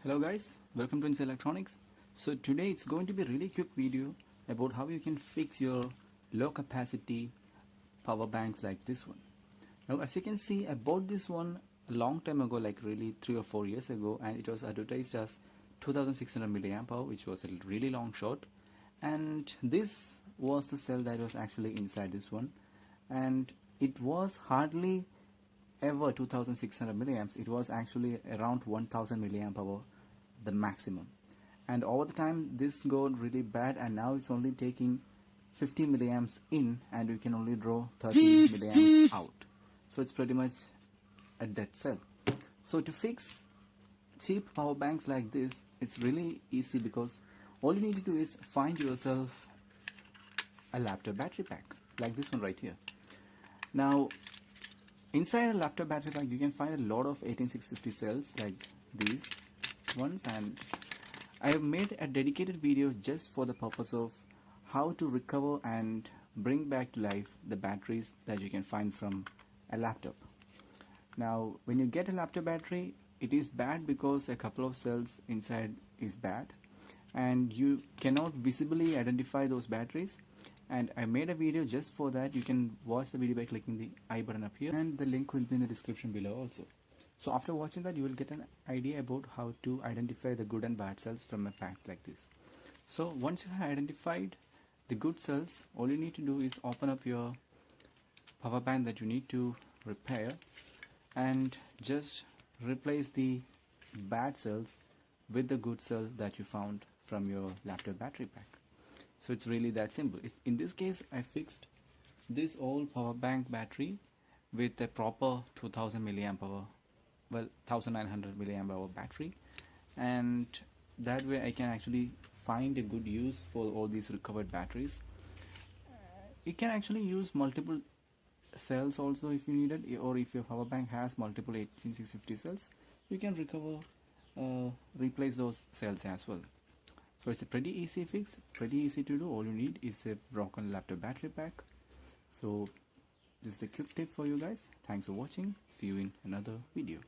Hello guys, welcome to Insight Electronics. So today it's going to be a really quick video about how you can fix your low capacity power banks like this one. Now as you can see, I bought this one a long time ago, like really 3 or 4 years ago, and it was advertised as 2600 milliamp hour, which was a really long shot. And this was the cell that was actually inside this one, and it was hardly ever 2600 milliamps. It was actually around 1000 milliamp hour, the maximum. And over the time this got really bad, and now it's only taking 50 milliamps in, and you can only draw 30 milliamps out. So it's pretty much a dead cell. So to fix cheap power banks like this, it's really easy, because all you need to do is find yourself a laptop battery pack like this one right here. Now inside a laptop battery pack you can find a lot of 18650 cells like these ones, and I have made a dedicated video just for the purpose of how to recover and bring back to life the batteries that you can find from a laptop. Now when you get a laptop battery, it is bad because a couple of cells inside is bad and you cannot visibly identify those batteries, and I made a video just for that. You can watch the video by clicking the I button up here, and the link will be in the description below also. So after watching that, you will get an idea about how to identify the good and bad cells from a pack like this. So once you have identified the good cells, all you need to do is open up your power bank that you need to repair and just replace the bad cells with the good cell that you found from your laptop battery pack. So it's really that simple. In this case, I fixed this old power bank battery with a proper 2000 milliamp hour, well 1900 milliamp hour battery, and that way I can actually find a good use for all these recovered batteries. You can actually use multiple cells also if you need it, or if your power bank has multiple 18650 cells, you can replace those cells as well. So it's a pretty easy fix, pretty easy to do. All you need is a broken laptop battery pack. So this is a quick tip for you guys. Thanks for watching. See you in another video.